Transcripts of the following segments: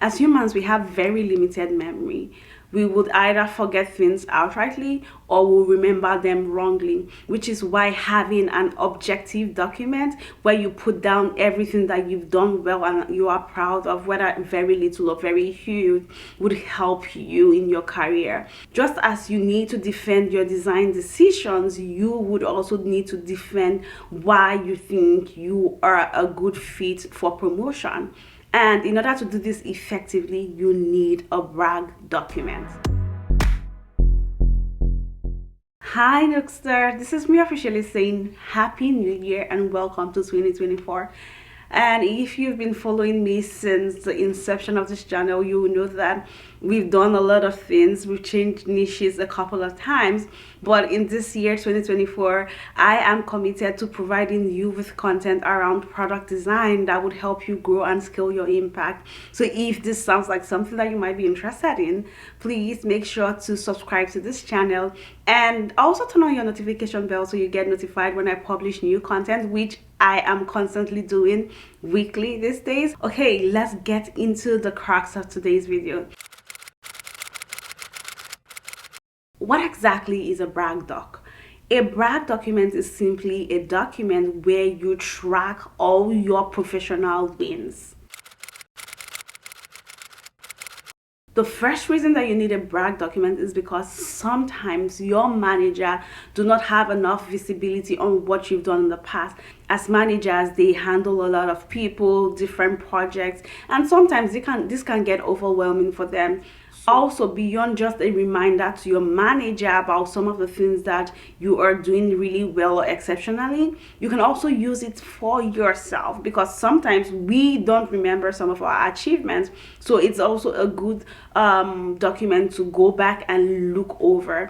As humans, we have very limited memory. We would either forget things outrightly or will remember them wrongly, which is why having an objective document where you put down everything that you've done well and you are proud of, whether very little or very huge, would help you in your career. Just as you need to defend your design decisions, you would also need to defend why you think you are a good fit for promotion. And in order to do this effectively, you need a brag document. Hi Nookster, this is me officially saying Happy New Year and welcome to 2024. And if you've been following me since the inception of this channel, you will know that we've done a lot of things. We've changed niches a couple of times, but in this year 2024, I am committed to providing you with content around product design that would help you grow and scale your impact. So if this sounds like something that you might be interested in, please make sure to subscribe to this channel and also turn on your notification bell so you get notified when I publish new content, which I am constantly doing weekly these days. Okay, let's get into the crux of today's video. What exactly is a brag doc? A brag document is simply a document where you track all your professional wins. The first reason that you need a brag document is because sometimes your manager do not have enough visibility on what you've done in the past. As managers, they handle a lot of people, different projects, and sometimes this can get overwhelming for them. Also, beyond just a reminder to your manager about some of the things that you are doing really well or exceptionally, you can also use it for yourself, because sometimes we don't remember some of our achievements. So it's also a good document to go back and look over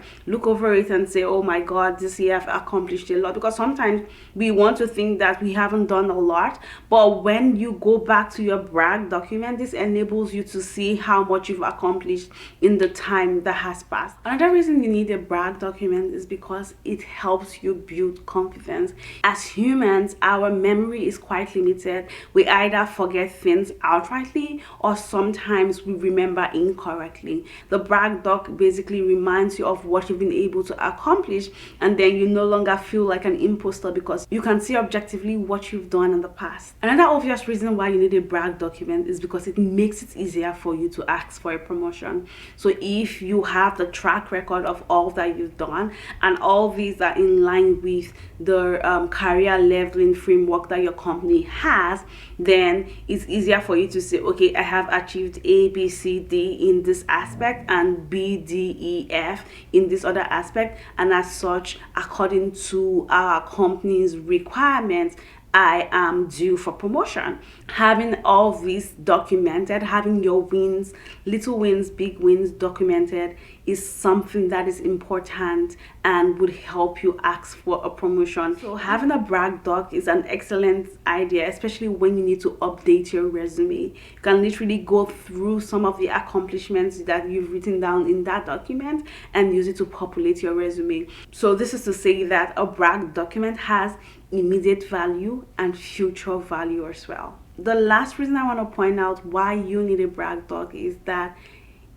it and say, oh my god, this year I've accomplished a lot. Because sometimes we want to think that we haven't done a lot, but when you go back to your brag document, this enables you to see how much you've accomplished in the time that has passed. Another reason you need a brag document is because it helps you build confidence. As humans, our memory is quite limited. We either forget things outrightly or sometimes we remember incorrectly. The brag doc basically reminds you of what you've been able to accomplish, and then you no longer feel like an imposter because you can see objectively what you've done in the past. Another obvious reason why you need a brag document is because it makes it easier for you to ask for a promotion. So if you have the track record of all that you've done and all these are in line with the career leveling framework that your company has, then it's easier for you to say, okay, I have achieved A, B, C, D in this aspect and B, D, E, F in this other aspect, and as such, according to our company's requirements, I am due for promotion. Having all this documented, having your wins, little wins, big wins documented is something that is important and would help you ask for a promotion. So having a brag doc is an excellent idea, especially when you need to update your resume. You can literally go through some of the accomplishments that you've written down in that document and use it to populate your resume. So this is to say that a brag document has immediate value and future value as well. The last reason I want to point out why you need a brag doc is that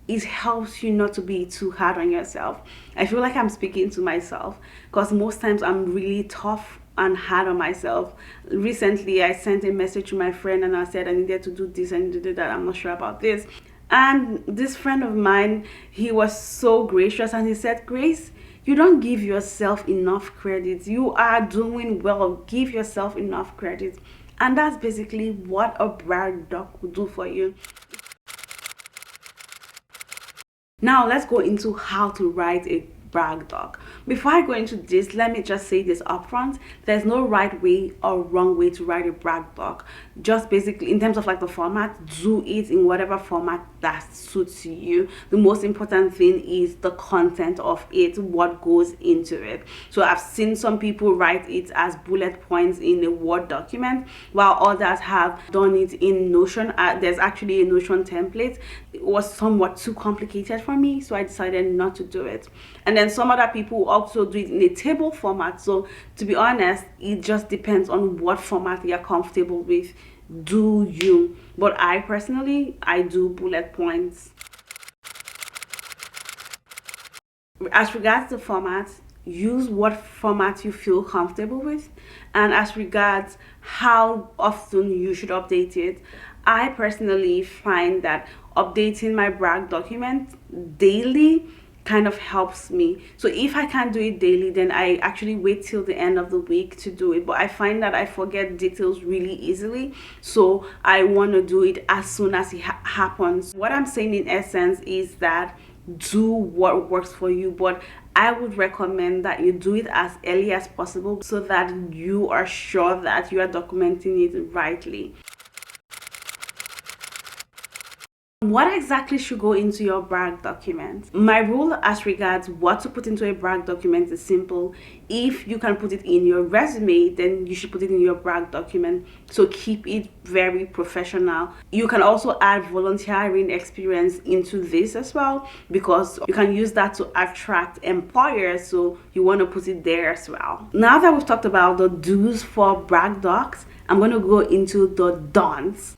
it helps you not to be too hard on yourself. I feel like I'm speaking to myself because most times I'm really tough and hard on myself. Recently, I sent a message to my friend and I said I needed to do this and do that. I'm not sure about this. And this friend of mine, he was so gracious and he said, Grace, you don't give yourself enough credit. You are doing well. Give yourself enough credit. And that's basically what a brag doc will do for you. Now let's go into how to write a brag doc. Before I go into this, let me just say this upfront. There's no right way or wrong way to write a brag doc. Just basically, in terms of like the format, do it in whatever format that suits you. The most important thing is the content of it, what goes into it. So I've seen some people write it as bullet points in a Word document, while others have done it in Notion. There's actually a Notion template. It was somewhat too complicated for me, so I decided not to do it. And then some other people also do it in a table format. So to be honest, it just depends on what format you're comfortable with do you. But I personally, I do bullet points. As regards the format, use what format you feel comfortable with. And as regards how often you should update it, I personally find that updating my brag document daily kind of helps me. So if I can't do it daily, then I actually wait till the end of the week to do it. But I find that I forget details really easily, so I want to do it as soon as it happens. What I'm saying in essence is that do what works for you, but I would recommend that you do it as early as possible so that you are sure that you are documenting it rightly. What exactly should go into your brag document? My rule as regards what to put into a brag document is simple. If you can put it in your resume, then you should put it in your brag document. So keep it very professional. You can also add volunteering experience into this as well, because you can use that to attract employers, so you want to put it there as well. Now that we've talked about the do's for brag docs, I'm going to go into the don'ts.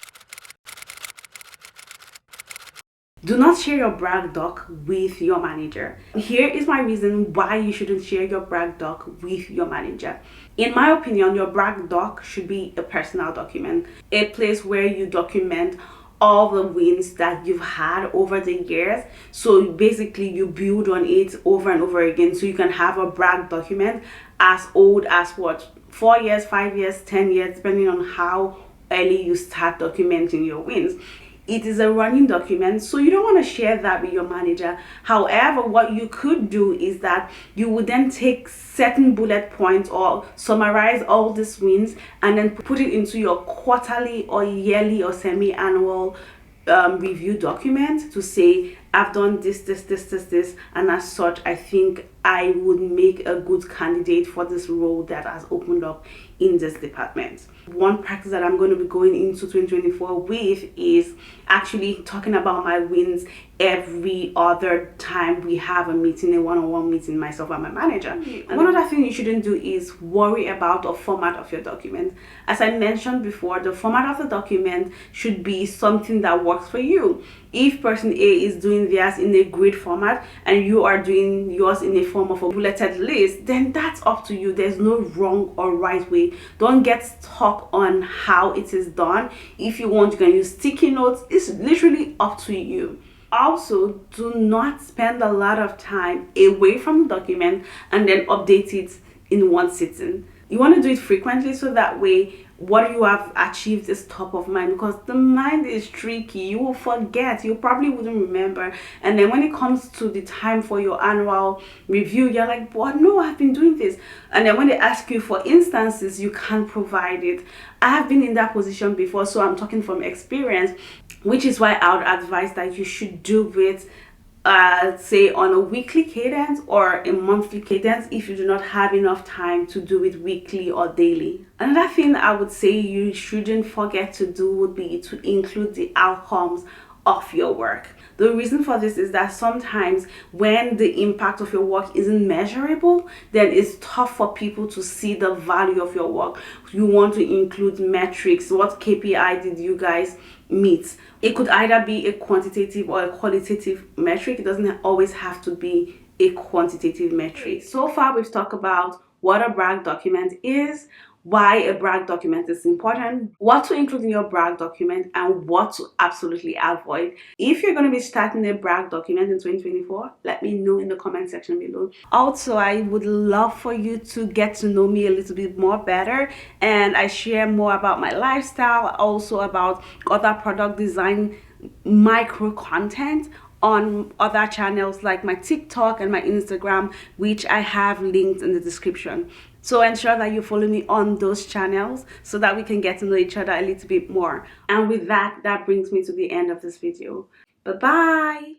Do not share your brag doc with your manager. Here is my reason why you shouldn't share your brag doc with your manager. In my opinion, your brag doc should be a personal document, a place where you document all the wins that you've had over the years. So basically you build on it over and over again, so you can have a brag document as old as what, 4 years, 5 years, 10 years, depending on how early you start documenting your wins. It is a running document, so you don't want to share that with your manager. However, what you could do is that you would then take certain bullet points or summarize all these wins and then put it into your quarterly or yearly or semi-annual review document to say, I've done this, and as such, I think I would make a good candidate for this role that has opened up in this department. One practice that I'm going to be going into 2024 with is actually talking about my wins every other time we have a meeting, a one-on-one meeting, myself and my manager. And one other thing you shouldn't do is worry about the format of your document. As I mentioned before, the format of the document should be something that works for you. If person A is doing theirs in a grid format and you are doing yours in a form of a bulleted list, then that's up to you. There's no wrong or right way. Don't get stuck on how it is done. If you want, you can use sticky notes. It's literally up to you. Also, do not spend a lot of time away from the document and then update it in one sitting. You want to do it frequently, so that way what you have achieved is top of mind, because the mind is tricky. You will forget, you probably wouldn't remember, and then when it comes to the time for your annual review, you're like, what? No, I've been doing this. And then when they ask you for instances, you can't provide it. I have been in that position before, so I'm talking from experience, which is why I would advise that you should do it say on a weekly cadence or a monthly cadence if you do not have enough time to do it weekly or daily. Another thing I would say you shouldn't forget to do would be to include the outcomes of your work. The reason for this is that sometimes when the impact of your work isn't measurable, then it's tough for people to see the value of your work. You want to include metrics. What KPI did you guys meet? It could either be a quantitative or a qualitative metric. It doesn't always have to be a quantitative metric. So far, we've talked about what a brag document is, why a brag document is important, what to include in your brag document, and what to absolutely avoid. If you're going to be starting a brag document in 2024, let me know in the comment section below. Also, I would love for you to get to know me a little bit more better, and I share more about my lifestyle, also about other product design micro content on other channels like my TikTok and my Instagram, which I have linked in the description. So ensure that you follow me on those channels so that we can get to know each other a little bit more. And with that, that brings me to the end of this video. Bye-bye.